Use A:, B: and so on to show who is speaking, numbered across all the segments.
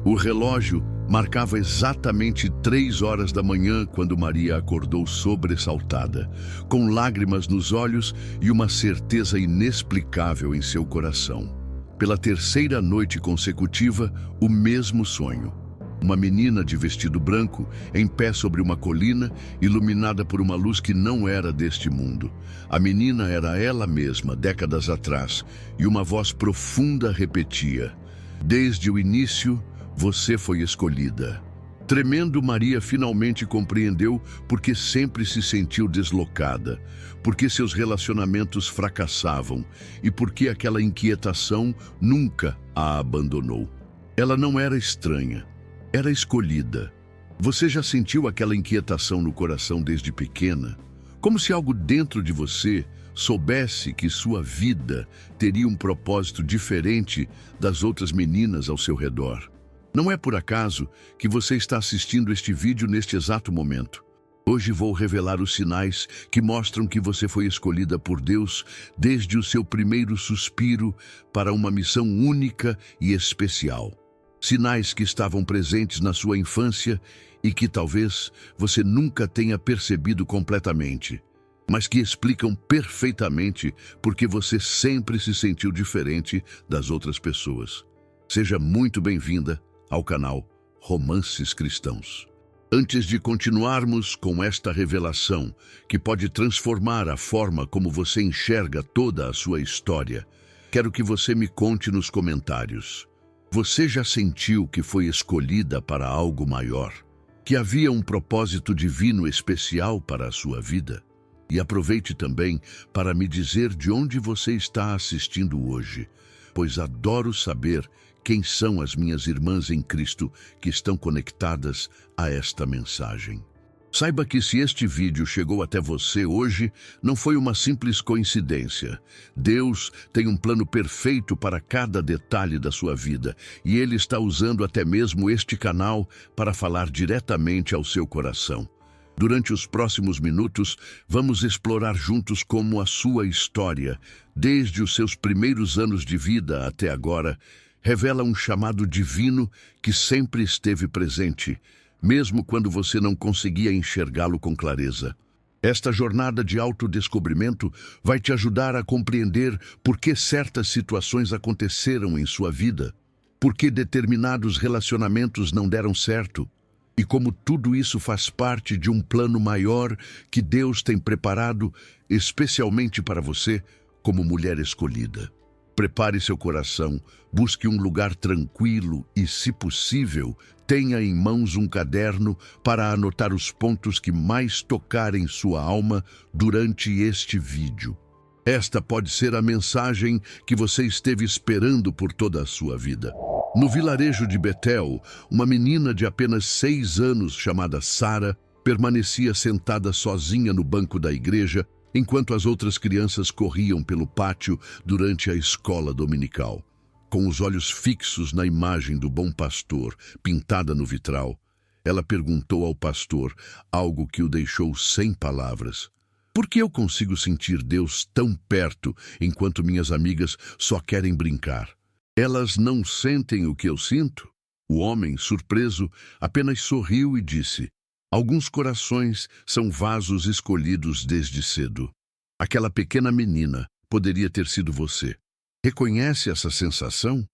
A: O relógio marcava exatamente 3 horas da manhã quando Maria acordou sobressaltada, com lágrimas nos olhos e uma certeza inexplicável em seu coração. Pela terceira noite consecutiva, o mesmo sonho. Uma menina de vestido branco, em pé sobre uma colina, iluminada por uma luz que não era deste mundo. A menina era ela mesma, décadas atrás, e uma voz profunda repetia: "Desde o início, você foi escolhida." Tremendo, Maria finalmente compreendeu porque sempre se sentiu deslocada, porque seus relacionamentos fracassavam e porque aquela inquietação nunca a abandonou. Ela não era estranha, era escolhida. Você já sentiu aquela inquietação no coração desde pequena? Como se algo dentro de você soubesse que sua vida teria um propósito diferente das outras meninas ao seu redor. Não é por acaso que você está assistindo este vídeo neste exato momento. Hoje vou revelar os sinais que mostram que você foi escolhida por Deus desde o seu primeiro suspiro para uma missão única e especial. Sinais que estavam presentes na sua infância e que talvez você nunca tenha percebido completamente, mas que explicam perfeitamente porque você sempre se sentiu diferente das outras pessoas. Seja muito bem-vinda ao canal Romances Cristãos. Antes de continuarmos com esta revelação, que pode transformar a forma como você enxerga toda a sua história, quero que você me conte nos comentários. Você já sentiu que foi escolhida para algo maior? Que havia um propósito divino especial para a sua vida? E aproveite também para me dizer de onde você está assistindo hoje, pois adoro saber quem são as minhas irmãs em Cristo que estão conectadas a esta mensagem. Saiba que se este vídeo chegou até você hoje, não foi uma simples coincidência. Deus tem um plano perfeito para cada detalhe da sua vida, e Ele está usando até mesmo este canal para falar diretamente ao seu coração. Durante os próximos minutos, vamos explorar juntos como a sua história, desde os seus primeiros anos de vida até agora, revela um chamado divino que sempre esteve presente, mesmo quando você não conseguia enxergá-lo com clareza. Esta jornada de autodescobrimento vai te ajudar a compreender por que certas situações aconteceram em sua vida, por que determinados relacionamentos não deram certo, e como tudo isso faz parte de um plano maior que Deus tem preparado especialmente para você como mulher escolhida. Prepare seu coração, busque um lugar tranquilo e, se possível, tenha em mãos um caderno para anotar os pontos que mais tocarem sua alma durante este vídeo. Esta pode ser a mensagem que você esteve esperando por toda a sua vida. No vilarejo de Betel, uma menina de apenas 6 anos chamada Sara permanecia sentada sozinha no banco da igreja enquanto as outras crianças corriam pelo pátio durante a escola dominical. Com os olhos fixos na imagem do bom pastor, pintada no vitral, ela perguntou ao pastor algo que o deixou sem palavras. Por que eu consigo sentir Deus tão perto enquanto minhas amigas só querem brincar? Elas não sentem o que eu sinto? O homem, surpreso, apenas sorriu e disse: alguns corações são vasos escolhidos desde cedo. Aquela pequena menina poderia ter sido você. Reconhece essa sensação?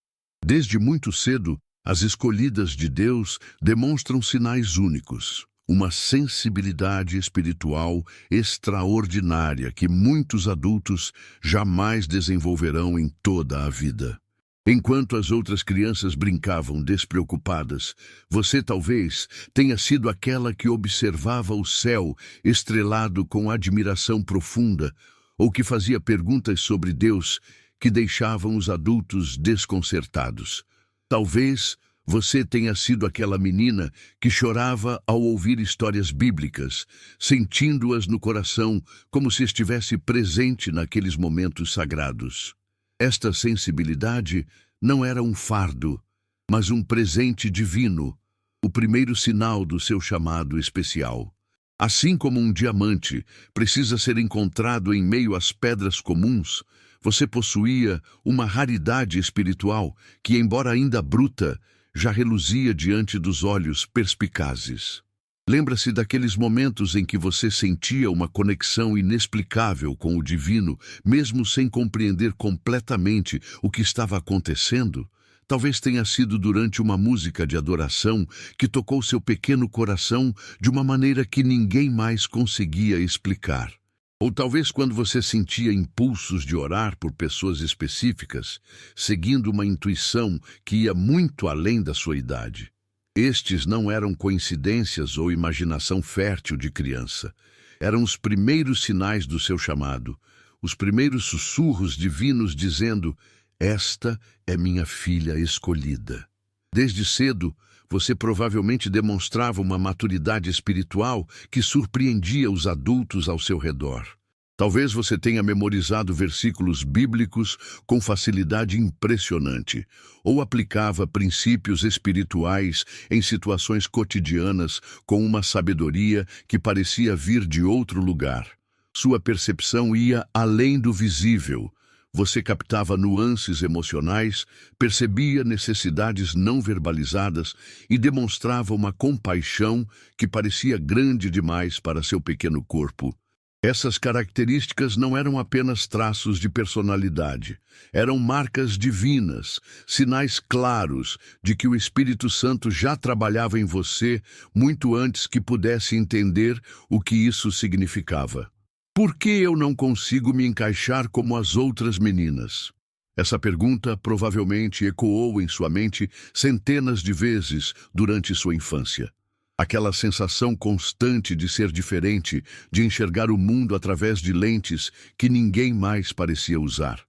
A: Desde muito cedo, as escolhidas de Deus demonstram sinais únicos. Uma sensibilidade espiritual extraordinária que muitos adultos jamais desenvolverão em toda a vida. Enquanto as outras crianças brincavam despreocupadas, você talvez tenha sido aquela que observava o céu estrelado com admiração profunda, ou que fazia perguntas sobre Deus que deixavam os adultos desconcertados. Talvez você tenha sido aquela menina que chorava ao ouvir histórias bíblicas, sentindo-as no coração como se estivesse presente naqueles momentos sagrados. Esta sensibilidade não era um fardo, mas um presente divino, o primeiro sinal do seu chamado especial. Assim como um diamante precisa ser encontrado em meio às pedras comuns, você possuía uma raridade espiritual que, embora ainda bruta, já reluzia diante dos olhos perspicazes. Lembra-se daqueles momentos em que você sentia uma conexão inexplicável com o divino, mesmo sem compreender completamente o que estava acontecendo? Talvez tenha sido durante uma música de adoração que tocou seu pequeno coração de uma maneira que ninguém mais conseguia explicar. Ou talvez quando você sentia impulsos de orar por pessoas específicas, seguindo uma intuição que ia muito além da sua idade. Estes não eram coincidências ou imaginação fértil de criança. Eram os primeiros sinais do seu chamado, os primeiros sussurros divinos dizendo: "Esta é minha filha escolhida." Desde cedo, você provavelmente demonstrava uma maturidade espiritual que surpreendia os adultos ao seu redor. Talvez você tenha memorizado versículos bíblicos com facilidade impressionante, ou aplicava princípios espirituais em situações cotidianas com uma sabedoria que parecia vir de outro lugar. Sua percepção ia além do visível. Você captava nuances emocionais, percebia necessidades não verbalizadas e demonstrava uma compaixão que parecia grande demais para seu pequeno corpo. Essas características não eram apenas traços de personalidade, eram marcas divinas, sinais claros de que o Espírito Santo já trabalhava em você muito antes que pudesse entender o que isso significava. Por que eu não consigo me encaixar como as outras meninas? Essa pergunta provavelmente ecoou em sua mente centenas de vezes durante sua infância. Aquela sensação constante de ser diferente, de enxergar o mundo através de lentes que ninguém mais parecia usar.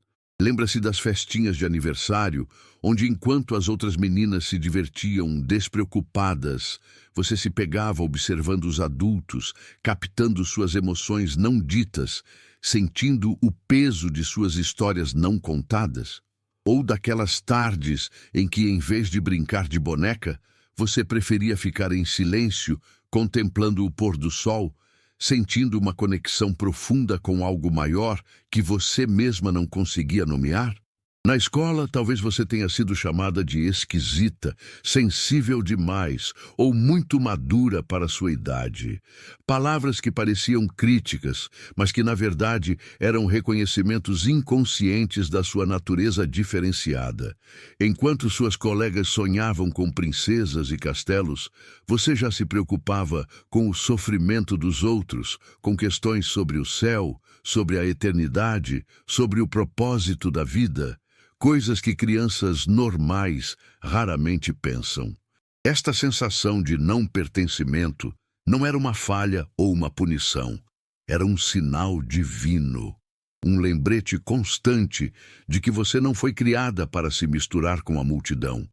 A: Lembra-se das festinhas de aniversário, onde enquanto as outras meninas se divertiam despreocupadas, você se pegava observando os adultos, captando suas emoções não ditas, sentindo o peso de suas histórias não contadas? Ou daquelas tardes em que, em vez de brincar de boneca, você preferia ficar em silêncio, contemplando o pôr do sol, sentindo uma conexão profunda com algo maior que você mesma não conseguia nomear? Na escola, talvez você tenha sido chamada de esquisita, sensível demais ou muito madura para sua idade. Palavras que pareciam críticas, mas que na verdade eram reconhecimentos inconscientes da sua natureza diferenciada. Enquanto suas colegas sonhavam com princesas e castelos, você já se preocupava com o sofrimento dos outros, com questões sobre o céu, sobre a eternidade, sobre o propósito da vida. Coisas que crianças normais raramente pensam. Esta sensação de não pertencimento não era uma falha ou uma punição. Era um sinal divino. Um lembrete constante de que você não foi criada para se misturar com a multidão,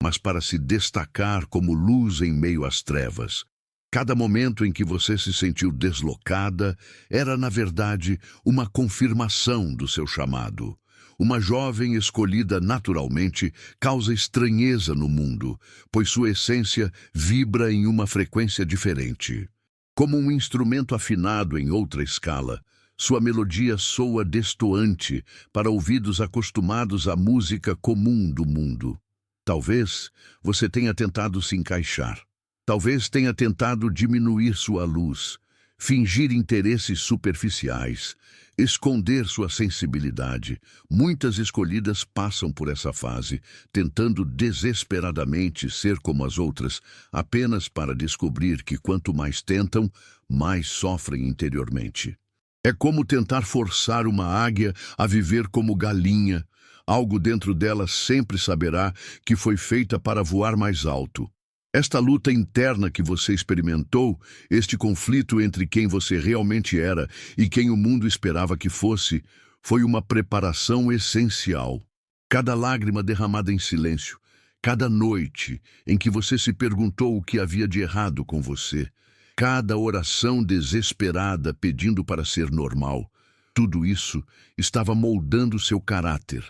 A: mas para se destacar como luz em meio às trevas. Cada momento em que você se sentiu deslocada era, na verdade, uma confirmação do seu chamado. Uma jovem escolhida naturalmente causa estranheza no mundo, pois sua essência vibra em uma frequência diferente. Como um instrumento afinado em outra escala, sua melodia soa destoante para ouvidos acostumados à música comum do mundo. Talvez você tenha tentado se encaixar. Talvez tenha tentado diminuir sua luz, fingir interesses superficiais, esconder sua sensibilidade. Muitas escolhidas passam por essa fase, tentando desesperadamente ser como as outras, apenas para descobrir que quanto mais tentam, mais sofrem interiormente. É como tentar forçar uma águia a viver como galinha. Algo dentro dela sempre saberá que foi feita para voar mais alto. Esta luta interna que você experimentou, este conflito entre quem você realmente era e quem o mundo esperava que fosse, foi uma preparação essencial. Cada lágrima derramada em silêncio, cada noite em que você se perguntou o que havia de errado com você, cada oração desesperada pedindo para ser normal, tudo isso estava moldando seu caráter,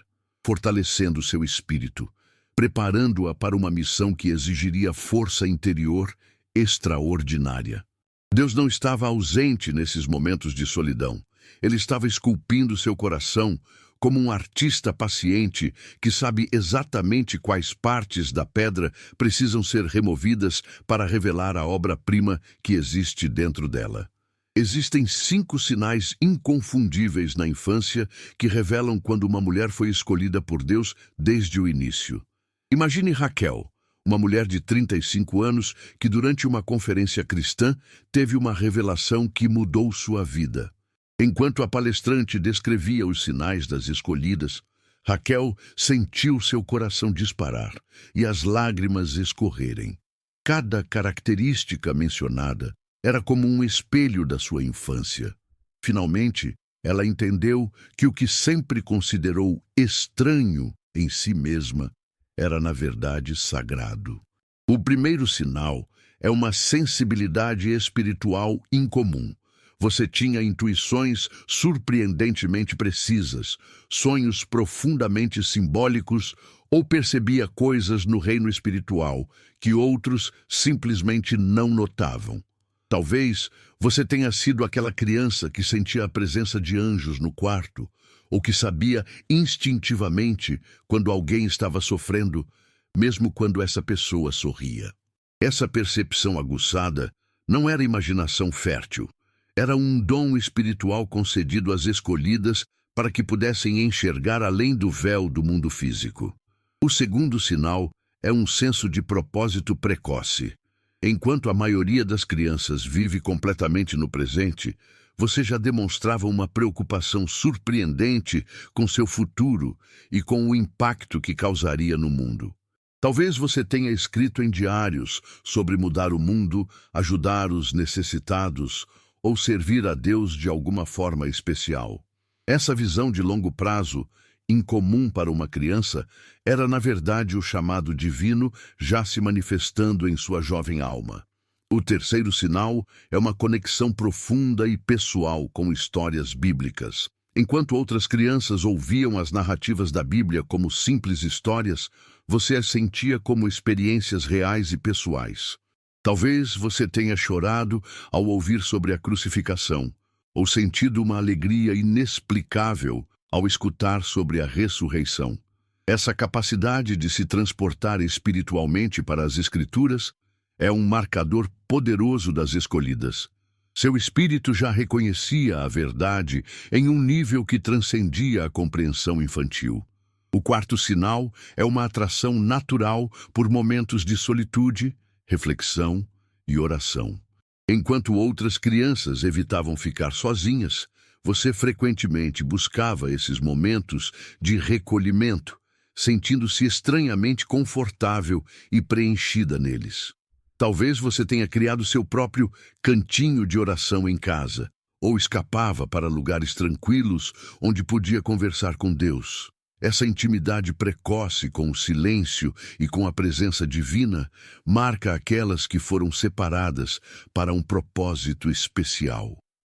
A: fortalecendo seu espírito, preparando-a para uma missão que exigiria força interior extraordinária. Deus não estava ausente nesses momentos de solidão. Ele estava esculpindo seu coração, como um artista paciente que sabe exatamente quais partes da pedra precisam ser removidas para revelar a obra-prima que existe dentro dela. Existem 5 sinais inconfundíveis na infância que revelam quando uma mulher foi escolhida por Deus desde o início. Imagine Raquel, uma mulher de 35 anos que durante uma conferência cristã teve uma revelação que mudou sua vida. Enquanto a palestrante descrevia os sinais das escolhidas, Raquel sentiu seu coração disparar e as lágrimas escorrerem. Cada característica mencionada era como um espelho da sua infância. Finalmente, ela entendeu que o que sempre considerou estranho em si mesma era, na verdade, sagrado. O primeiro sinal é uma sensibilidade espiritual incomum. Você tinha intuições surpreendentemente precisas, sonhos profundamente simbólicos ou percebia coisas no reino espiritual que outros simplesmente não notavam. Talvez você tenha sido aquela criança que sentia a presença de anjos no quarto, ou que sabia instintivamente quando alguém estava sofrendo, mesmo quando essa pessoa sorria. Essa percepção aguçada não era imaginação fértil, era um dom espiritual concedido às escolhidas para que pudessem enxergar além do véu do mundo físico. O segundo sinal é um senso de propósito precoce. Enquanto a maioria das crianças vive completamente no presente, você já demonstrava uma preocupação surpreendente com seu futuro e com o impacto que causaria no mundo. Talvez você tenha escrito em diários sobre mudar o mundo, ajudar os necessitados ou servir a Deus de alguma forma especial. Essa visão de longo prazo, incomum para uma criança, era na verdade o chamado divino já se manifestando em sua jovem alma. O terceiro sinal é uma conexão profunda e pessoal com histórias bíblicas. Enquanto outras crianças ouviam as narrativas da Bíblia como simples histórias, você as sentia como experiências reais e pessoais. Talvez você tenha chorado ao ouvir sobre a crucificação, ou sentido uma alegria inexplicável ao escutar sobre a ressurreição. Essa capacidade de se transportar espiritualmente para as Escrituras é um marcador poderoso das escolhidas. Seu espírito já reconhecia a verdade em um nível que transcendia a compreensão infantil. O quarto sinal é uma atração natural por momentos de solitude, reflexão e oração. Enquanto outras crianças evitavam ficar sozinhas, você frequentemente buscava esses momentos de recolhimento, sentindo-se estranhamente confortável e preenchida neles. Talvez você tenha criado seu próprio cantinho de oração em casa, ou escapava para lugares tranquilos onde podia conversar com Deus. Essa intimidade precoce com o silêncio e com a presença divina marca aquelas que foram separadas para um propósito especial.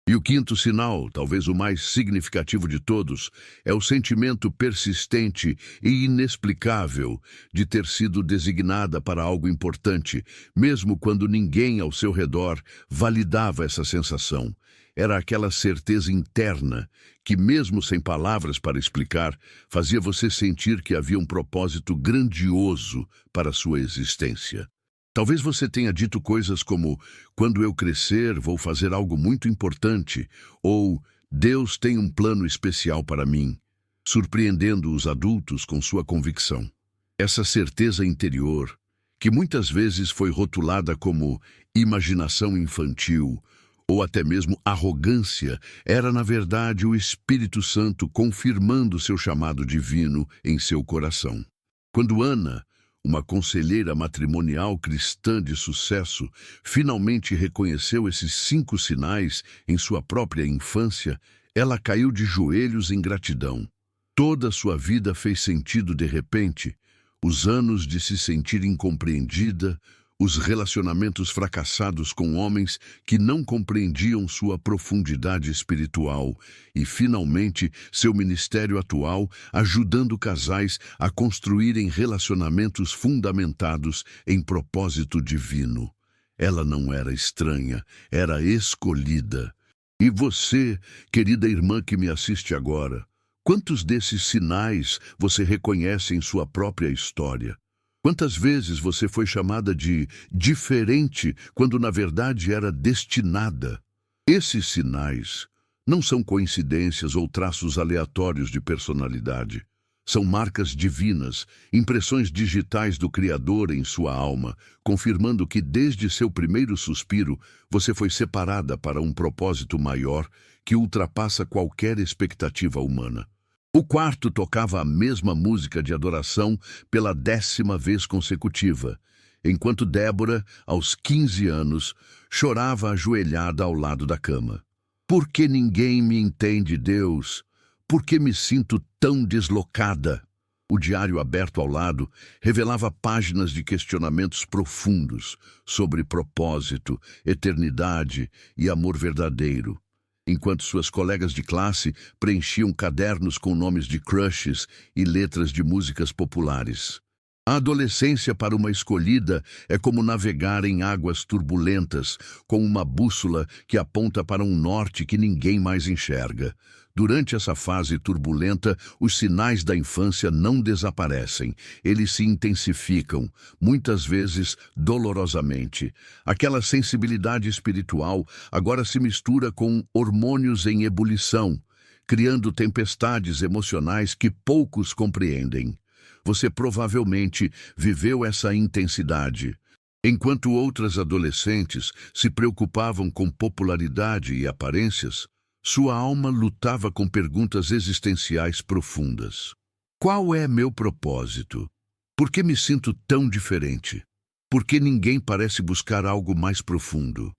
A: E o quinto sinal, talvez o mais significativo de todos, é o sentimento persistente e inexplicável de ter sido designada para algo importante, mesmo quando ninguém ao seu redor validava essa sensação. Era aquela certeza interna que, mesmo sem palavras para explicar, fazia você sentir que havia um propósito grandioso para a sua existência. Talvez você tenha dito coisas como, quando eu crescer, vou fazer algo muito importante, ou Deus tem um plano especial para mim, surpreendendo os adultos com sua convicção. Essa certeza interior, que muitas vezes foi rotulada como imaginação infantil, ou até mesmo arrogância, era na verdade o Espírito Santo confirmando seu chamado divino em seu coração. Quando Ana, uma conselheira matrimonial cristã de sucesso, finalmente reconheceu esses 5 sinais em sua própria infância, ela caiu de joelhos em gratidão. Toda sua vida fez sentido de repente. Os anos de se sentir incompreendida, os relacionamentos fracassados com homens que não compreendiam sua profundidade espiritual e, finalmente, seu ministério atual ajudando casais a construírem relacionamentos fundamentados em propósito divino. Ela não era estranha, era escolhida. E você, querida irmã que me assiste agora, Quantos desses sinais você reconhece em sua própria história? Quantas vezes você foi chamada de diferente quando na verdade era destinada? Esses sinais não são coincidências ou traços aleatórios de personalidade. São marcas divinas, impressões digitais do Criador em sua alma, confirmando que desde seu primeiro suspiro você foi separada para um propósito maior que ultrapassa qualquer expectativa humana. O quarto tocava a mesma música de adoração pela 10ª vez consecutiva, enquanto Débora, aos 15 anos, chorava ajoelhada ao lado da cama. Por que ninguém me entende, Deus? Por que me sinto tão deslocada? O diário aberto ao lado revelava páginas de questionamentos profundos sobre propósito, eternidade e amor verdadeiro, enquanto suas colegas de classe preenchiam cadernos com nomes de crushes e letras de músicas populares. A adolescência para uma escolhida é como navegar em águas turbulentas, com uma bússola que aponta para um norte que ninguém mais enxerga. Durante essa fase turbulenta, os sinais da infância não desaparecem, eles se intensificam, muitas vezes dolorosamente. Aquela sensibilidade espiritual agora se mistura com hormônios em ebulição, criando tempestades emocionais que poucos compreendem. Você provavelmente viveu essa intensidade. Enquanto outras adolescentes se preocupavam com popularidade e aparências, sua alma lutava com perguntas existenciais profundas. Qual é meu propósito? Por que me sinto tão diferente? Por que ninguém parece buscar algo mais profundo?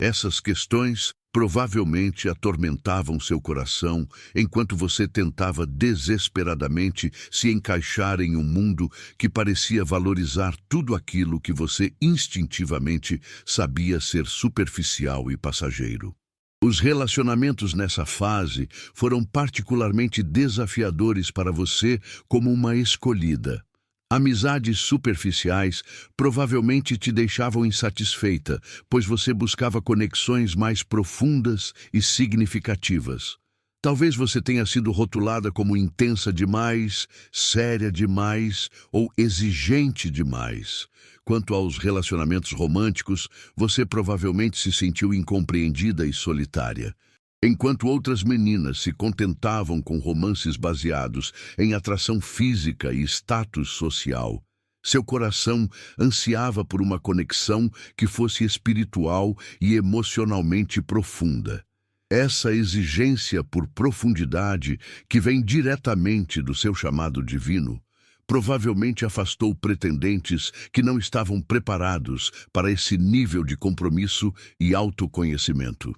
A: Essas questões provavelmente atormentavam seu coração enquanto você tentava desesperadamente se encaixar em um mundo que parecia valorizar tudo aquilo que você instintivamente sabia ser superficial e passageiro. Os relacionamentos nessa fase foram particularmente desafiadores para você como uma escolhida. Amizades superficiais provavelmente te deixavam insatisfeita, pois você buscava conexões mais profundas e significativas. Talvez você tenha sido rotulada como intensa demais, séria demais ou exigente demais. Quanto aos relacionamentos românticos, você provavelmente se sentiu incompreendida e solitária. Enquanto outras meninas se contentavam com romances baseados em atração física e status social, seu coração ansiava por uma conexão que fosse espiritual e emocionalmente profunda. Essa exigência por profundidade, que vem diretamente do seu chamado divino, provavelmente afastou pretendentes que não estavam preparados para esse nível de compromisso e autoconhecimento.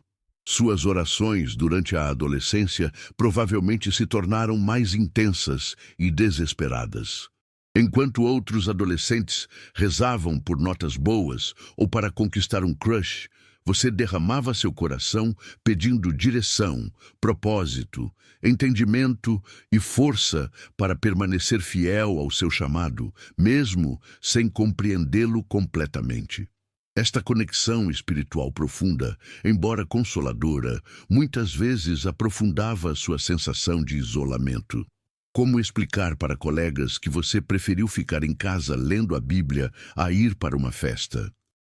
A: Suas orações durante a adolescência provavelmente se tornaram mais intensas e desesperadas. Enquanto outros adolescentes rezavam por notas boas ou para conquistar um crush, você derramava seu coração pedindo direção, propósito, entendimento e força para permanecer fiel ao seu chamado, mesmo sem compreendê-lo completamente. Esta conexão espiritual profunda, embora consoladora, muitas vezes aprofundava sua sensação de isolamento. Como explicar para colegas que você preferiu ficar em casa lendo a Bíblia a ir para uma festa?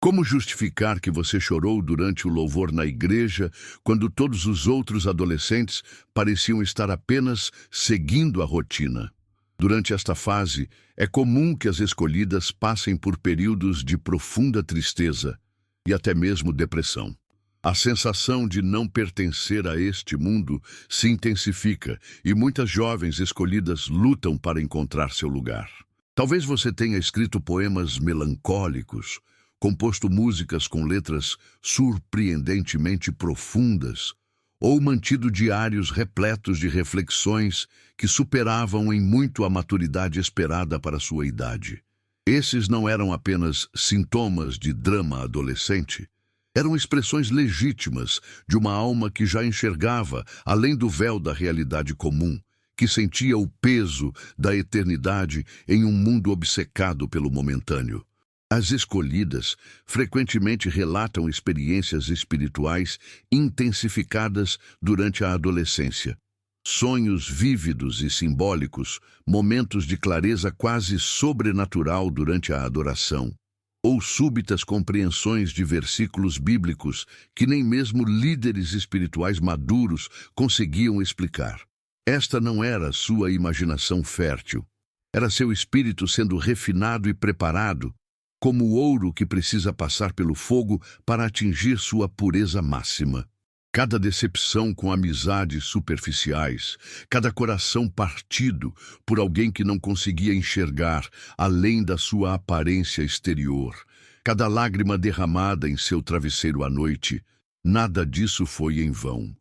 A: Como justificar que você chorou durante o louvor na igreja quando todos os outros adolescentes pareciam estar apenas seguindo a rotina? Durante esta fase, é comum que as escolhidas passem por períodos de profunda tristeza e até mesmo depressão. A sensação de não pertencer a este mundo se intensifica e muitas jovens escolhidas lutam para encontrar seu lugar. Talvez você tenha escrito poemas melancólicos, composto músicas com letras surpreendentemente profundas, ou mantido diários repletos de reflexões que superavam em muito a maturidade esperada para sua idade. Esses não eram apenas sintomas de drama adolescente, eram expressões legítimas de uma alma que já enxergava além do véu da realidade comum, que sentia o peso da eternidade em um mundo obcecado pelo momentâneo. As escolhidas frequentemente relatam experiências espirituais intensificadas durante a adolescência. Sonhos vívidos e simbólicos, momentos de clareza quase sobrenatural durante a adoração, ou súbitas compreensões de versículos bíblicos que nem mesmo líderes espirituais maduros conseguiam explicar. Esta não era sua imaginação fértil. Era seu espírito sendo refinado e preparado, como o ouro que precisa passar pelo fogo para atingir sua pureza máxima. Cada decepção com amizades superficiais, cada coração partido por alguém que não conseguia enxergar além da sua aparência exterior, cada lágrima derramada em seu travesseiro à noite, nada disso foi em vão.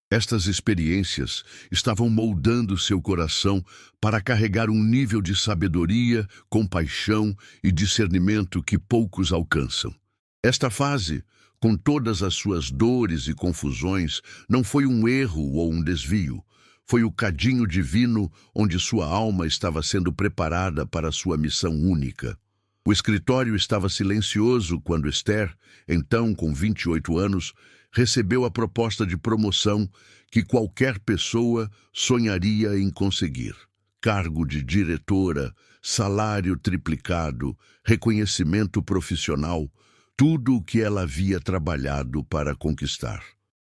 A: Estas experiências estavam moldando seu coração para carregar um nível de sabedoria, compaixão e discernimento que poucos alcançam. Esta fase, com todas as suas dores e confusões, não foi um erro ou um desvio. Foi o cadinho divino onde sua alma estava sendo preparada para sua missão única. O escritório estava silencioso quando Esther, então com 28 anos, recebeu a proposta de promoção que qualquer pessoa sonharia em conseguir. Cargo de diretora, salário triplicado, reconhecimento profissional, tudo o que ela havia trabalhado para conquistar.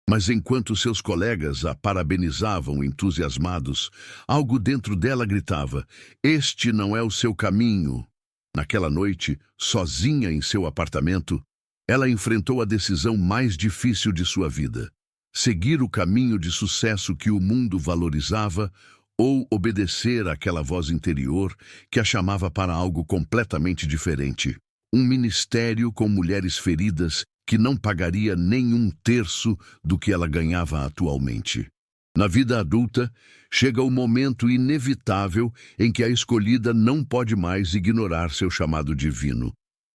A: Mas enquanto seus colegas a parabenizavam entusiasmados, algo dentro dela gritava: "Este não é o seu caminho." Naquela noite, sozinha em seu apartamento, ela enfrentou a decisão mais difícil de sua vida: seguir o caminho de sucesso que o mundo valorizava ou obedecer àquela voz interior que a chamava para algo completamente diferente. Um ministério com mulheres feridas que não pagaria nem um terço do que ela ganhava atualmente. Na vida adulta, chega o momento inevitável em que a escolhida não pode mais ignorar seu chamado divino.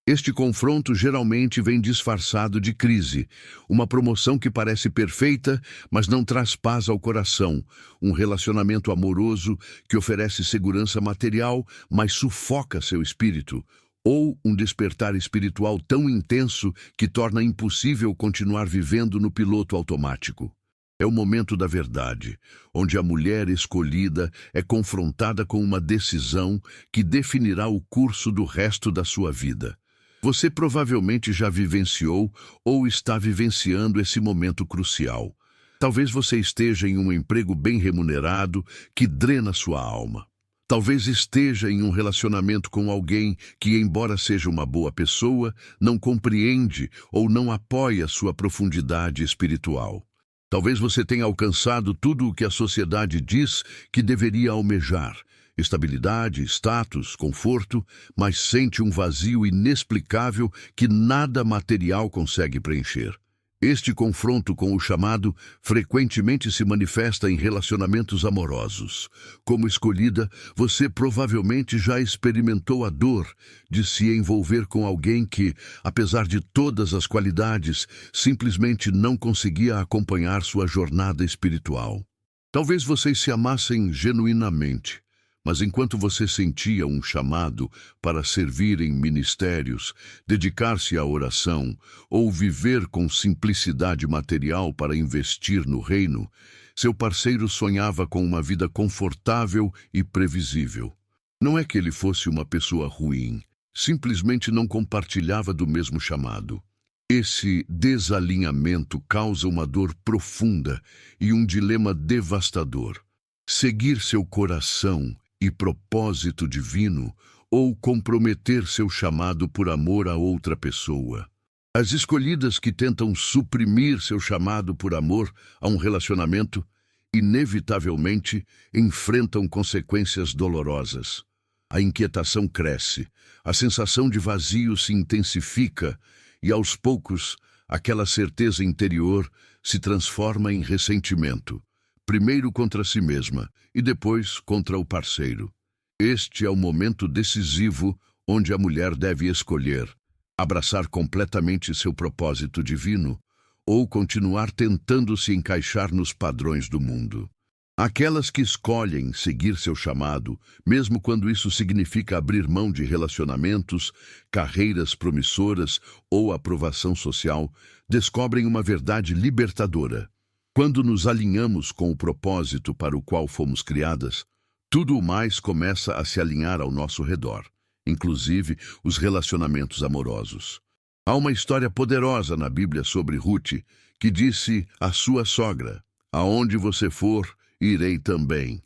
A: Este confronto geralmente vem disfarçado de crise, uma promoção que parece perfeita, mas não traz paz ao coração, um relacionamento amoroso que oferece segurança material, mas sufoca seu espírito, ou um despertar espiritual tão intenso que torna impossível continuar vivendo no piloto automático. É o momento da verdade, onde a mulher escolhida é confrontada com uma decisão que definirá o curso do resto da sua vida. Você provavelmente já vivenciou ou está vivenciando esse momento crucial. Talvez você esteja em um emprego bem remunerado que drena sua alma. Talvez esteja em um relacionamento com alguém que, embora seja uma boa pessoa, não compreende ou não apoia sua profundidade espiritual. Talvez você tenha alcançado tudo o que a sociedade diz que deveria almejar: estabilidade, status, conforto, mas sente um vazio inexplicável que nada material consegue preencher. Este confronto com o chamado frequentemente se manifesta em relacionamentos amorosos. Como escolhida, você provavelmente já experimentou a dor de se envolver com alguém que, apesar de todas as qualidades, simplesmente não conseguia acompanhar sua jornada espiritual. Talvez vocês se amassem genuinamente, mas enquanto você sentia um chamado para servir em ministérios, dedicar-se à oração ou viver com simplicidade material para investir no reino, seu parceiro sonhava com uma vida confortável e previsível. Não é que ele fosse uma pessoa ruim, simplesmente não compartilhava do mesmo chamado. Esse desalinhamento causa uma dor profunda e um dilema devastador: seguir seu coração e propósito divino, ou comprometer seu chamado por amor a outra pessoa. As escolhidas que tentam suprimir seu chamado por amor a um relacionamento, inevitavelmente enfrentam consequências dolorosas. A inquietação cresce, a sensação de vazio se intensifica e, aos poucos, aquela certeza interior se transforma em ressentimento. Primeiro contra si mesma e depois contra o parceiro. Este é o momento decisivo onde a mulher deve escolher: abraçar completamente seu propósito divino ou continuar tentando se encaixar nos padrões do mundo. Aquelas que escolhem seguir seu chamado, mesmo quando isso significa abrir mão de relacionamentos, carreiras promissoras ou aprovação social, descobrem uma verdade libertadora: Quando nos alinhamos com o propósito para o qual fomos criadas, tudo o mais começa a se alinhar ao nosso redor, inclusive os relacionamentos amorosos. Há uma história poderosa na Bíblia sobre Ruth, que disse à sua sogra: "Aonde você for, irei também."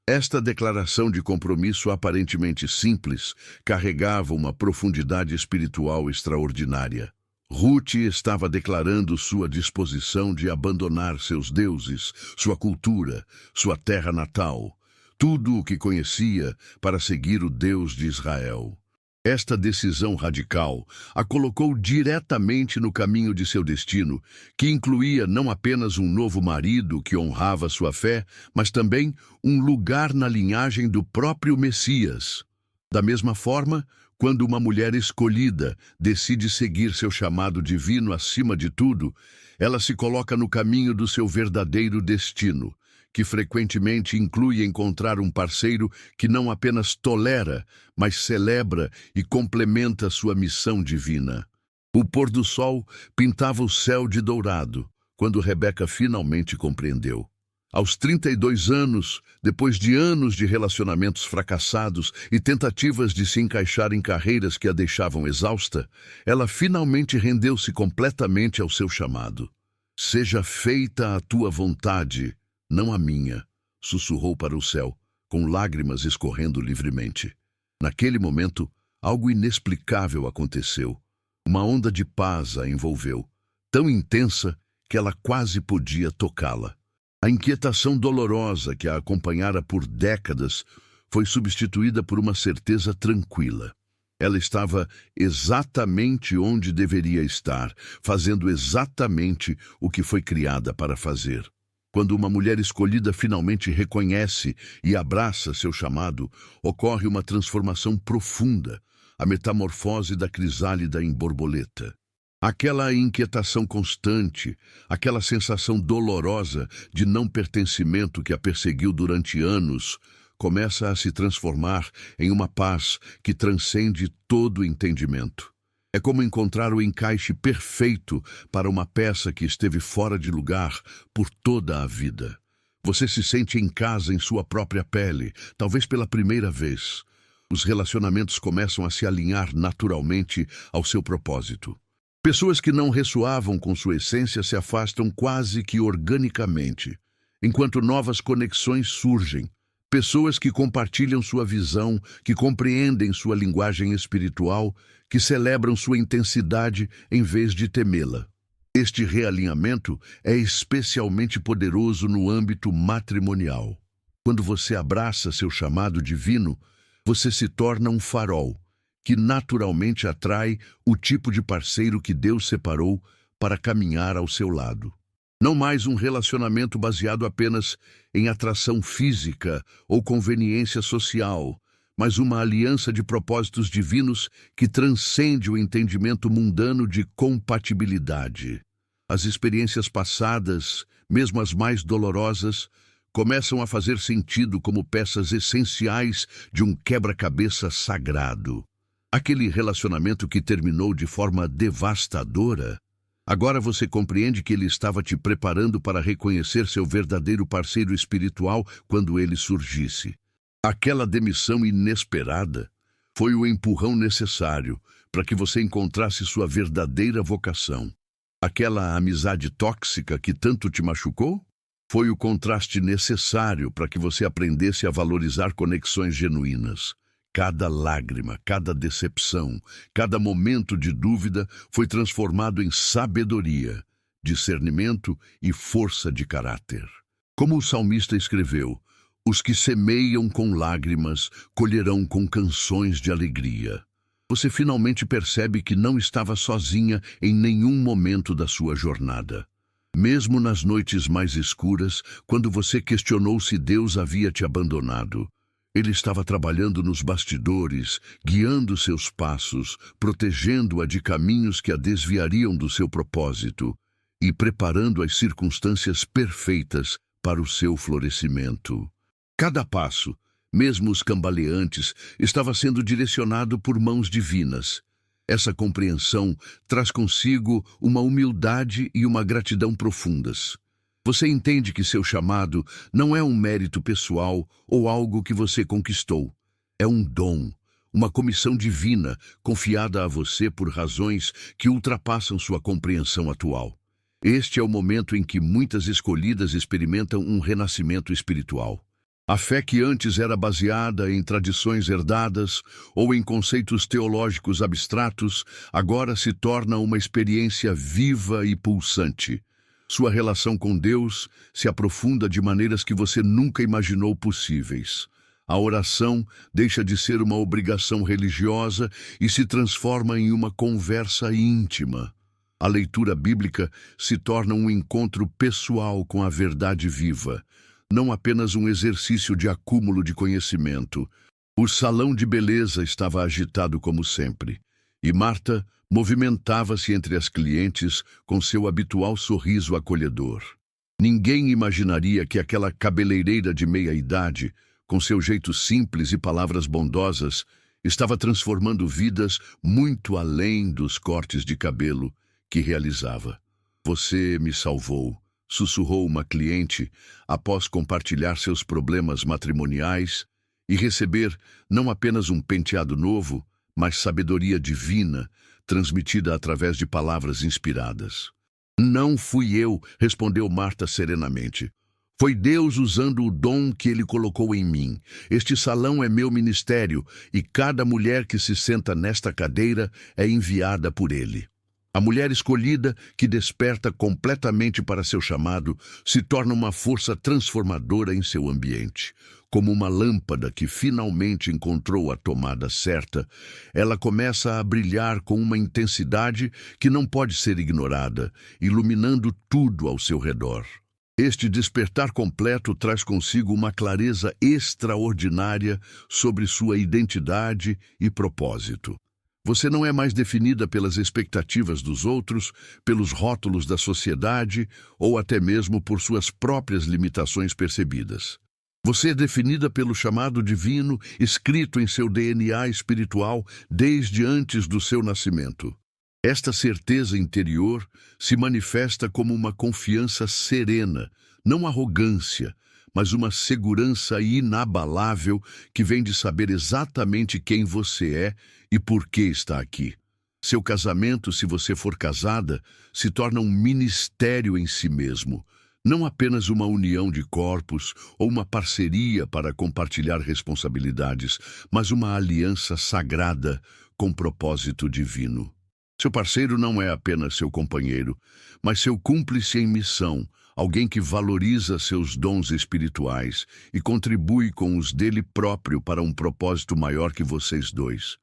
A: Esta declaração de compromisso aparentemente simples carregava uma profundidade espiritual extraordinária. Ruth estava declarando sua disposição de abandonar seus deuses, sua cultura, sua terra natal, tudo o que conhecia para seguir o Deus de Israel. Esta decisão radical a colocou diretamente no caminho de seu destino, que incluía não apenas um novo marido que honrava sua fé, mas também um lugar na linhagem do próprio Messias. Da mesma forma, quando uma mulher escolhida decide seguir seu chamado divino acima de tudo, ela se coloca no caminho do seu verdadeiro destino, que frequentemente inclui encontrar um parceiro que não apenas tolera, mas celebra e complementa sua missão divina. O pôr do sol pintava o céu de dourado, quando Rebeca finalmente compreendeu. Aos 32 anos, depois de anos de relacionamentos fracassados e tentativas de se encaixar em carreiras que a deixavam exausta, ela finalmente rendeu-se completamente ao seu chamado. "Seja feita a tua vontade, não a minha", sussurrou para o céu, com lágrimas escorrendo livremente. Naquele momento, algo inexplicável aconteceu. Uma onda de paz a envolveu, tão intensa que ela quase podia tocá-la. A inquietação dolorosa que a acompanhara por décadas foi substituída por uma certeza tranquila. Ela estava exatamente onde deveria estar, fazendo exatamente o que foi criada para fazer. Quando uma mulher escolhida finalmente reconhece e abraça seu chamado, ocorre uma transformação profunda, a metamorfose da crisálida em borboleta. Aquela inquietação constante, aquela sensação dolorosa de não pertencimento que a perseguiu durante anos, começa a se transformar em uma paz que transcende todo entendimento. É como encontrar o encaixe perfeito para uma peça que esteve fora de lugar por toda a vida. Você se sente em casa em sua própria pele, talvez pela primeira vez. Os relacionamentos começam a se alinhar naturalmente ao seu propósito. Pessoas que não ressoavam com sua essência se afastam quase que organicamente, enquanto novas conexões surgem. Pessoas que compartilham sua visão, que compreendem sua linguagem espiritual, que celebram sua intensidade em vez de temê-la. Este realinhamento é especialmente poderoso no âmbito matrimonial. Quando você abraça seu chamado divino, você se torna um farol, que naturalmente atrai o tipo de parceiro que Deus separou para caminhar ao seu lado. Não mais um relacionamento baseado apenas em atração física ou conveniência social, mas uma aliança de propósitos divinos que transcende o entendimento mundano de compatibilidade. As experiências passadas, mesmo as mais dolorosas, começam a fazer sentido como peças essenciais de um quebra-cabeça sagrado. Aquele relacionamento que terminou de forma devastadora, agora você compreende que ele estava te preparando para reconhecer seu verdadeiro parceiro espiritual quando ele surgisse. Aquela demissão inesperada foi o empurrão necessário para que você encontrasse sua verdadeira vocação. Aquela amizade tóxica que tanto te machucou foi o contraste necessário para que você aprendesse a valorizar conexões genuínas. Cada lágrima, cada decepção, cada momento de dúvida foi transformado em sabedoria, discernimento e força de caráter. Como o salmista escreveu, os que semeiam com lágrimas colherão com canções de alegria. Você finalmente percebe que não estava sozinha em nenhum momento da sua jornada. Mesmo nas noites mais escuras, quando você questionou se Deus havia te abandonado, Ele estava trabalhando nos bastidores, guiando seus passos, protegendo-a de caminhos que a desviariam do seu propósito e preparando as circunstâncias perfeitas para o seu florescimento. Cada passo, mesmo os cambaleantes, estava sendo direcionado por mãos divinas. Essa compreensão traz consigo uma humildade e uma gratidão profundas. Você entende que seu chamado não é um mérito pessoal ou algo que você conquistou. É um dom, uma comissão divina confiada a você por razões que ultrapassam sua compreensão atual. Este é o momento em que muitas escolhidas experimentam um renascimento espiritual. A fé que antes era baseada em tradições herdadas ou em conceitos teológicos abstratos, agora se torna uma experiência viva e pulsante. Sua relação com Deus se aprofunda de maneiras que você nunca imaginou possíveis. A oração deixa de ser uma obrigação religiosa e se transforma em uma conversa íntima. A leitura bíblica se torna um encontro pessoal com a verdade viva, não apenas um exercício de acúmulo de conhecimento. O salão de beleza estava agitado como sempre, e Marta movimentava-se entre as clientes com seu habitual sorriso acolhedor. Ninguém imaginaria que aquela cabeleireira de meia-idade, com seu jeito simples e palavras bondosas, estava transformando vidas muito além dos cortes de cabelo que realizava. "Você me salvou", sussurrou uma cliente após compartilhar seus problemas matrimoniais e receber não apenas um penteado novo, mas sabedoria divina, transmitida através de palavras inspiradas. "Não fui eu", respondeu Marta serenamente. "Foi Deus usando o dom que Ele colocou em mim. Este salão é meu ministério e cada mulher que se senta nesta cadeira é enviada por Ele." A mulher escolhida, que desperta completamente para seu chamado, se torna uma força transformadora em seu ambiente. Como uma lâmpada que finalmente encontrou a tomada certa, ela começa a brilhar com uma intensidade que não pode ser ignorada, iluminando tudo ao seu redor. Este despertar completo traz consigo uma clareza extraordinária sobre sua identidade e propósito. Você não é mais definida pelas expectativas dos outros, pelos rótulos da sociedade ou até mesmo por suas próprias limitações percebidas. Você é definida pelo chamado divino escrito em seu DNA espiritual desde antes do seu nascimento. Esta certeza interior se manifesta como uma confiança serena, não arrogância, mas uma segurança inabalável que vem de saber exatamente quem você é e por que está aqui. Seu casamento, se você for casada, se torna um ministério em si mesmo, não apenas uma união de corpos ou uma parceria para compartilhar responsabilidades, mas uma aliança sagrada com propósito divino. Seu parceiro não é apenas seu companheiro, mas seu cúmplice em missão, alguém que valoriza seus dons espirituais e contribui com os dele próprio para um propósito maior que vocês dois.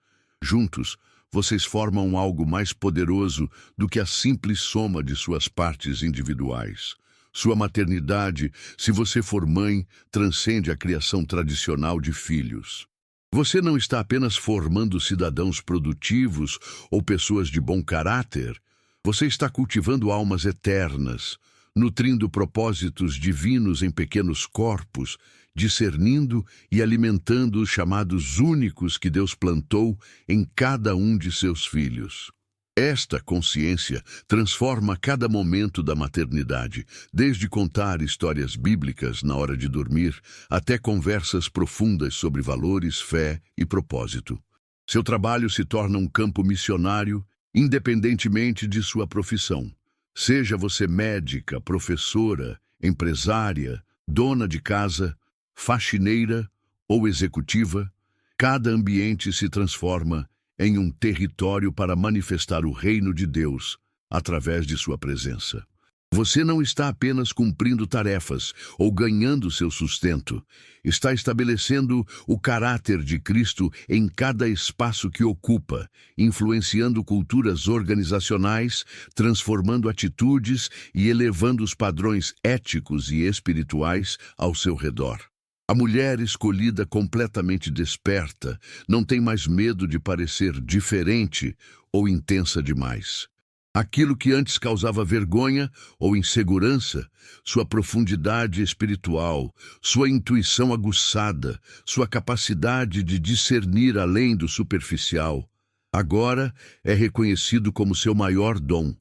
A: Juntos, vocês formam algo mais poderoso do que a simples soma de suas partes individuais. Sua maternidade, se você for mãe, transcende a criação tradicional de filhos. Você não está apenas formando cidadãos produtivos ou pessoas de bom caráter. Você está cultivando almas eternas, nutrindo propósitos divinos em pequenos corpos, discernindo e alimentando os chamados únicos que Deus plantou em cada um de seus filhos. Esta consciência transforma cada momento da maternidade, desde contar histórias bíblicas na hora de dormir, até conversas profundas sobre valores, fé e propósito. Seu trabalho se torna um campo missionário, independentemente de sua profissão. Seja você médica, professora, empresária, dona de casa, faxineira ou executiva, cada ambiente se transforma em um território para manifestar o reino de Deus através de sua presença. Você não está apenas cumprindo tarefas ou ganhando seu sustento, está estabelecendo o caráter de Cristo em cada espaço que ocupa, influenciando culturas organizacionais, transformando atitudes e elevando os padrões éticos e espirituais ao seu redor. A mulher escolhida completamente desperta não tem mais medo de parecer diferente ou intensa demais. Aquilo que antes causava vergonha ou insegurança, sua profundidade espiritual, sua intuição aguçada, sua capacidade de discernir além do superficial, agora é reconhecido como seu maior dom.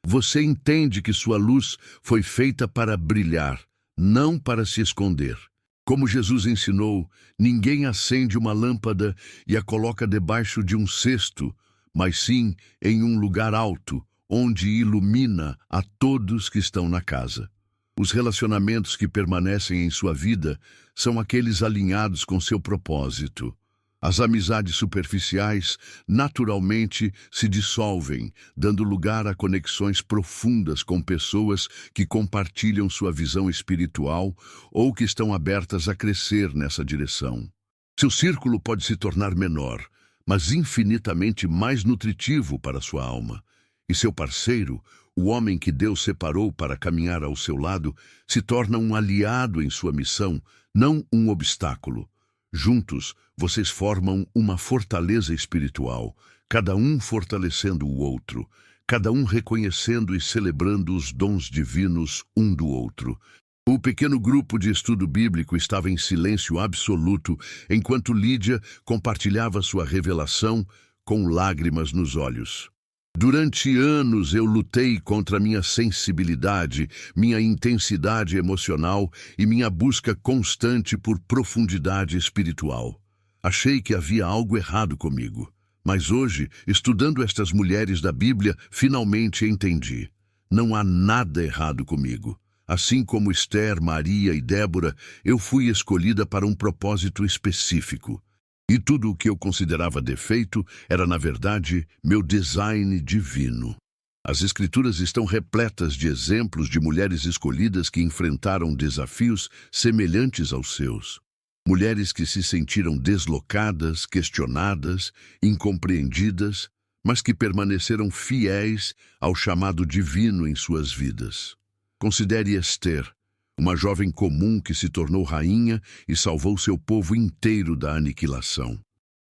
A: Você entende que sua luz foi feita para brilhar, não para se esconder. Como Jesus ensinou, ninguém acende uma lâmpada e a coloca debaixo de um cesto, mas sim em um lugar alto, onde ilumina a todos que estão na casa. Os relacionamentos que permanecem em sua vida são aqueles alinhados com seu propósito. As amizades superficiais naturalmente se dissolvem, dando lugar a conexões profundas com pessoas que compartilham sua visão espiritual ou que estão abertas a crescer nessa direção. Seu círculo pode se tornar menor, mas infinitamente mais nutritivo para sua alma. E seu parceiro, o homem que Deus separou para caminhar ao seu lado, se torna um aliado em sua missão, não um obstáculo. Juntos, vocês formam uma fortaleza espiritual, cada um fortalecendo o outro, cada um reconhecendo e celebrando os dons divinos um do outro. O pequeno grupo de estudo bíblico estava em silêncio absoluto, enquanto Lídia compartilhava sua revelação com lágrimas nos olhos. Durante anos eu lutei contra minha sensibilidade, minha intensidade emocional e minha busca constante por profundidade espiritual. Achei que havia algo errado comigo. Mas hoje, estudando estas mulheres da Bíblia, finalmente entendi. Não há nada errado comigo. Assim como Esther, Maria e Débora, eu fui escolhida para um propósito específico. E tudo o que eu considerava defeito era, na verdade, meu design divino. As Escrituras estão repletas de exemplos de mulheres escolhidas que enfrentaram desafios semelhantes aos seus. Mulheres que se sentiram deslocadas, questionadas, incompreendidas, mas que permaneceram fiéis ao chamado divino em suas vidas. Considere Esther, uma jovem comum que se tornou rainha e salvou seu povo inteiro da aniquilação.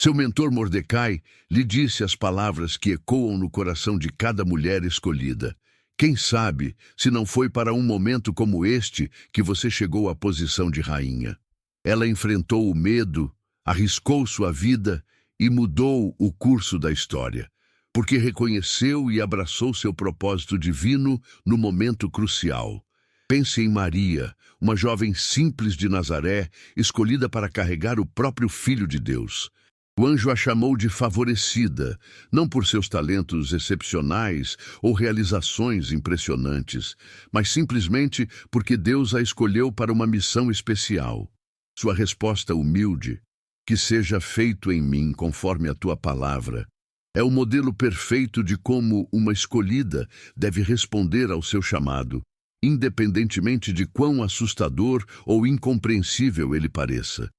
A: Seu mentor Mordecai lhe disse as palavras que ecoam no coração de cada mulher escolhida. Quem sabe se não foi para um momento como este que você chegou à posição de rainha? Ela enfrentou o medo, arriscou sua vida e mudou o curso da história, porque reconheceu e abraçou seu propósito divino no momento crucial. Pense em Maria, uma jovem simples de Nazaré, escolhida para carregar o próprio Filho de Deus. O anjo a chamou de favorecida, não por seus talentos excepcionais ou realizações impressionantes, mas simplesmente porque Deus a escolheu para uma missão especial. Sua resposta humilde, que seja feito em mim conforme a tua palavra, é o modelo perfeito de como uma escolhida deve responder ao seu chamado, independentemente de quão assustador ou incompreensível ele pareça.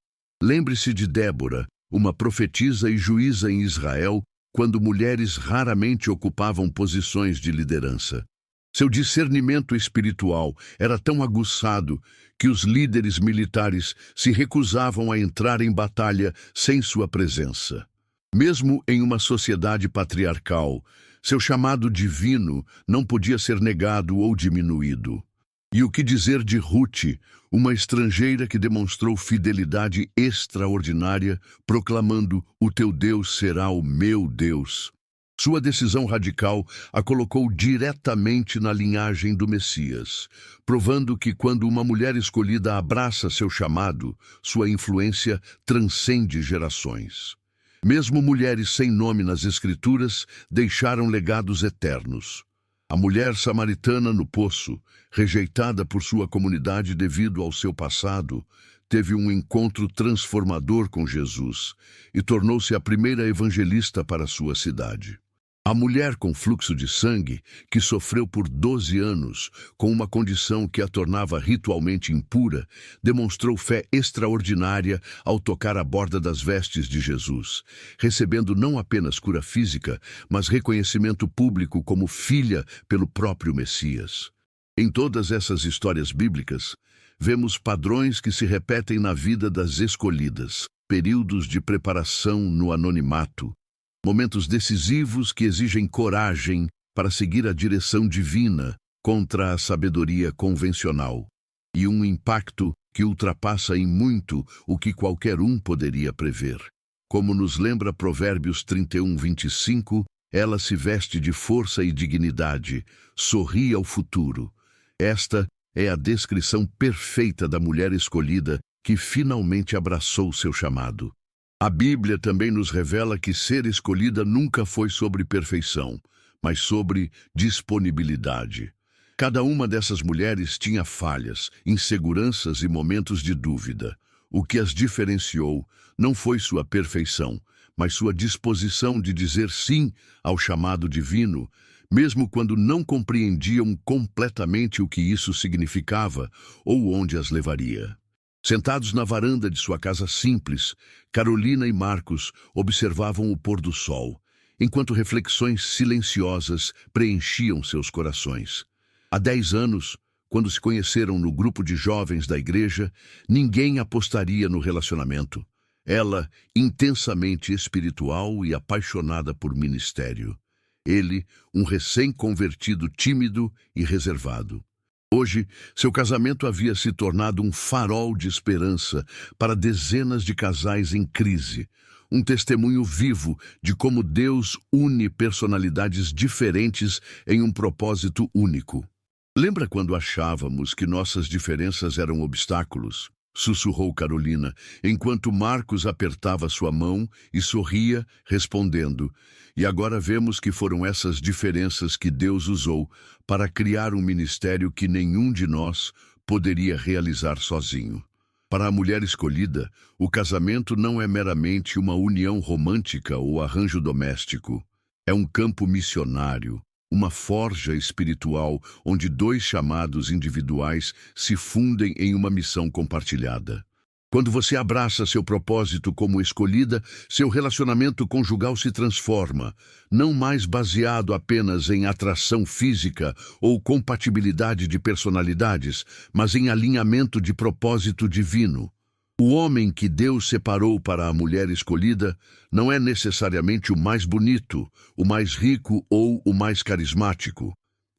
A: Lembre-se de Débora, uma profetisa e juíza em Israel, quando mulheres raramente ocupavam posições de liderança. Seu discernimento espiritual era tão aguçado que os líderes militares se recusavam a entrar em batalha sem sua presença. Mesmo em uma sociedade patriarcal, seu chamado divino não podia ser negado ou diminuído. E o que dizer de Ruth, uma estrangeira que demonstrou fidelidade extraordinária, proclamando: "O teu Deus será o meu Deus"? Sua decisão radical a colocou diretamente na linhagem do Messias, provando que quando uma mulher escolhida abraça seu chamado, sua influência transcende gerações. Mesmo mulheres sem nome nas Escrituras deixaram legados eternos. A mulher samaritana no poço, rejeitada por sua comunidade devido ao seu passado, teve um encontro transformador com Jesus e tornou-se a primeira evangelista para sua cidade. A mulher com fluxo de sangue, que sofreu por 12 anos, com uma condição que a tornava ritualmente impura, demonstrou fé extraordinária ao tocar a borda das vestes de Jesus, recebendo não apenas cura física, mas reconhecimento público como filha pelo próprio Messias. Em todas essas histórias bíblicas, vemos padrões que se repetem na vida das escolhidas, períodos de preparação no anonimato, momentos decisivos que exigem coragem para seguir a direção divina contra a sabedoria convencional, e um impacto que ultrapassa em muito o que qualquer um poderia prever. Como nos lembra Provérbios 31:25, Ela se veste de força e dignidade, sorri ao futuro. Esta é a descrição perfeita da mulher escolhida que finalmente abraçou seu chamado. A Bíblia também nos revela que ser escolhida nunca foi sobre perfeição, mas sobre disponibilidade. Cada uma dessas mulheres tinha falhas, inseguranças e momentos de dúvida. O que as diferenciou não foi sua perfeição, mas sua disposição de dizer sim ao chamado divino, mesmo quando não compreendiam completamente o que isso significava ou onde as levaria. Sentados na varanda de sua casa simples, Carolina e Marcos observavam o pôr do sol, enquanto reflexões silenciosas preenchiam seus corações. Há 10 anos, quando se conheceram no grupo de jovens da igreja, ninguém apostaria no relacionamento. Ela, intensamente espiritual e apaixonada por ministério. Ele, um recém-convertido tímido e reservado. Hoje, seu casamento havia se tornado um farol de esperança para dezenas de casais em crise, um testemunho vivo de como Deus une personalidades diferentes em um propósito único. Lembra quando achávamos que nossas diferenças eram obstáculos? Sussurrou Carolina, enquanto Marcos apertava sua mão e sorria, respondendo: e agora vemos que foram essas diferenças que Deus usou para criar um ministério que nenhum de nós poderia realizar sozinho. Para a mulher escolhida, o casamento não é meramente uma união romântica ou arranjo doméstico. É um campo missionário, uma forja espiritual onde 2 chamados individuais se fundem em uma missão compartilhada. Quando você abraça seu propósito como escolhida, seu relacionamento conjugal se transforma, não mais baseado apenas em atração física ou compatibilidade de personalidades, mas em alinhamento de propósito divino. O homem que Deus separou para a mulher escolhida não é necessariamente o mais bonito, o mais rico ou o mais carismático.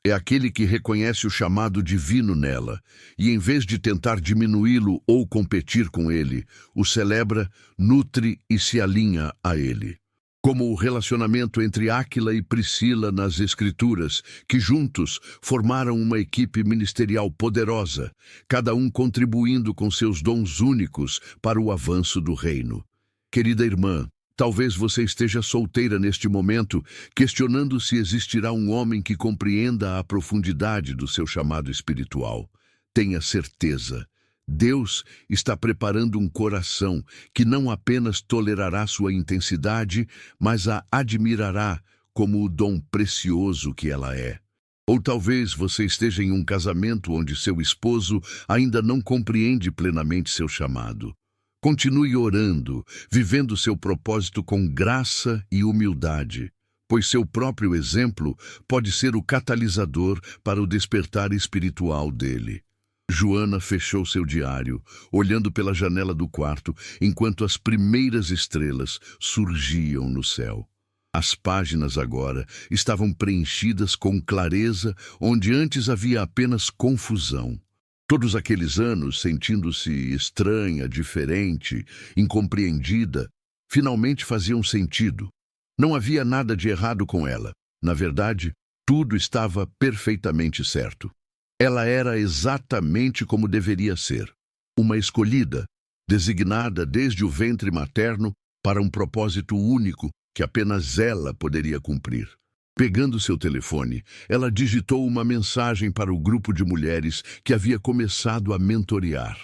A: É aquele que reconhece o chamado divino nela e, em vez de tentar diminuí-lo ou competir com ele, o celebra, nutre e se alinha a ele. Como o relacionamento entre Áquila e Priscila nas Escrituras, que juntos formaram uma equipe ministerial poderosa, cada um contribuindo com seus dons únicos para o avanço do reino. Querida irmã, talvez você esteja solteira neste momento, questionando se existirá um homem que compreenda a profundidade do seu chamado espiritual. Tenha certeza. Deus está preparando um coração que não apenas tolerará sua intensidade, mas a admirará como o dom precioso que ela é. Ou talvez você esteja em um casamento onde seu esposo ainda não compreende plenamente seu chamado. Continue orando, vivendo seu propósito com graça e humildade, pois seu próprio exemplo pode ser o catalisador para o despertar espiritual dele. Joana fechou seu diário, olhando pela janela do quarto, enquanto as primeiras estrelas surgiam no céu. As páginas agora estavam preenchidas com clareza, onde antes havia apenas confusão. Todos aqueles anos, sentindo-se estranha, diferente, incompreendida, finalmente faziam sentido. Não havia nada de errado com ela. Na verdade, tudo estava perfeitamente certo. Ela era exatamente como deveria ser. Uma escolhida, designada desde o ventre materno para um propósito único que apenas ela poderia cumprir. Pegando seu telefone, ela digitou uma mensagem para o grupo de mulheres que havia começado a mentorear.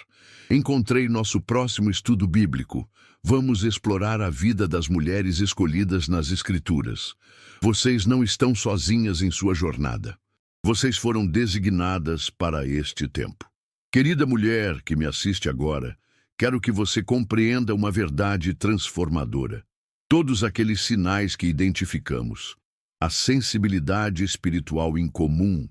A: Encontrei nosso próximo estudo bíblico. Vamos explorar a vida das mulheres escolhidas nas Escrituras. Vocês não estão sozinhas em sua jornada. Vocês foram designadas para este tempo. Querida mulher que me assiste agora, quero que você compreenda uma verdade transformadora. Todos aqueles sinais que identificamos, a sensibilidade espiritual incomum,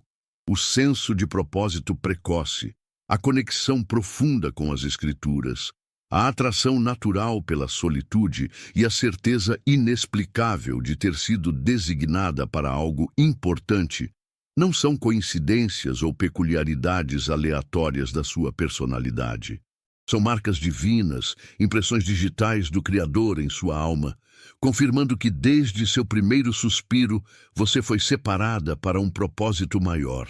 A: o senso de propósito precoce, a conexão profunda com as Escrituras, a atração natural pela solitude e a certeza inexplicável de ter sido designada para algo importante, não são coincidências ou peculiaridades aleatórias da sua personalidade. São marcas divinas, impressões digitais do Criador em sua alma, confirmando que desde seu primeiro suspiro você foi separada para um propósito maior.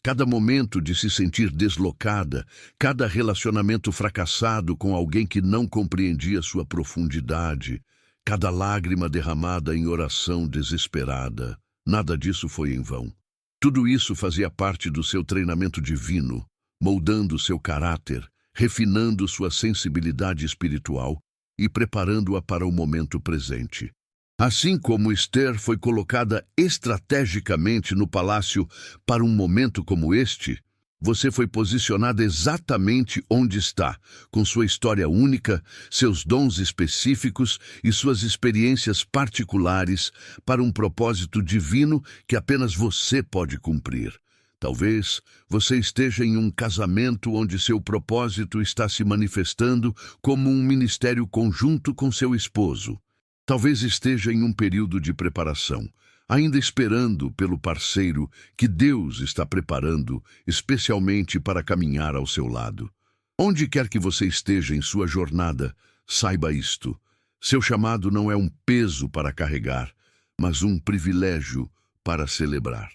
A: Cada momento de se sentir deslocada, cada relacionamento fracassado com alguém que não compreendia sua profundidade, cada lágrima derramada em oração desesperada, nada disso foi em vão. Tudo isso fazia parte do seu treinamento divino, moldando seu caráter, refinando sua sensibilidade espiritual e preparando-a para o momento presente. Assim como Esther foi colocada estrategicamente no palácio para um momento como este, você foi posicionada exatamente onde está, com sua história única, seus dons específicos e suas experiências particulares para um propósito divino que apenas você pode cumprir. Talvez você esteja em um casamento onde seu propósito está se manifestando como um ministério conjunto com seu esposo. Talvez esteja em um período de preparação, ainda esperando pelo parceiro que Deus está preparando, especialmente para caminhar ao seu lado. Onde quer que você esteja em sua jornada, saiba isto: seu chamado não é um peso para carregar, mas um privilégio para celebrar.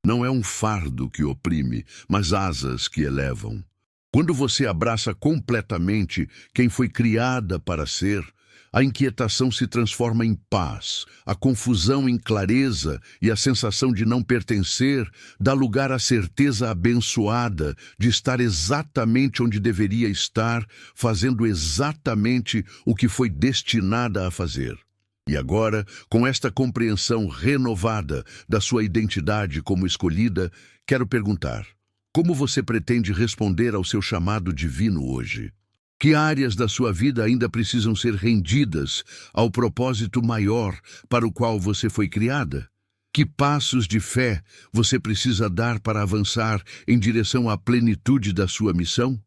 A: Não é um fardo que oprime, mas asas que elevam. Quando você abraça completamente quem foi criada para ser, a inquietação se transforma em paz, a confusão em clareza e a sensação de não pertencer dá lugar à certeza abençoada de estar exatamente onde deveria estar, fazendo exatamente o que foi destinada a fazer. E agora, com esta compreensão renovada da sua identidade como escolhida, quero perguntar: como você pretende responder ao seu chamado divino hoje? Que áreas da sua vida ainda precisam ser rendidas ao propósito maior para o qual você foi criada? Que passos de fé você precisa dar para avançar em direção à plenitude da sua missão?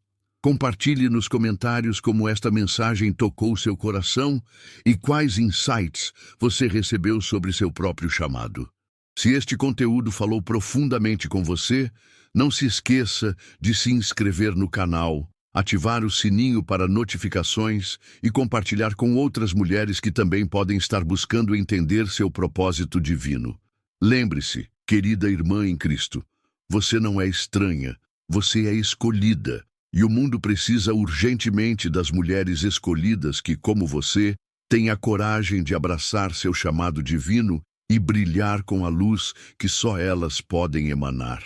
A: Compartilhe nos comentários como esta mensagem tocou seu coração e quais insights você recebeu sobre seu próprio chamado. Se este conteúdo falou profundamente com você, não se esqueça de se inscrever no canal, ativar o sininho para notificações e compartilhar com outras mulheres que também podem estar buscando entender seu propósito divino. Lembre-se, querida irmã em Cristo, você não é estranha, você é escolhida, e o mundo precisa urgentemente das mulheres escolhidas que, como você, têm a coragem de abraçar seu chamado divino e brilhar com a luz que só elas podem emanar.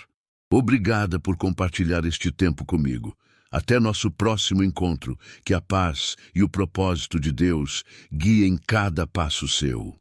A: Obrigada por compartilhar este tempo comigo. Até nosso próximo encontro, que a paz e o propósito de Deus guiem cada passo seu.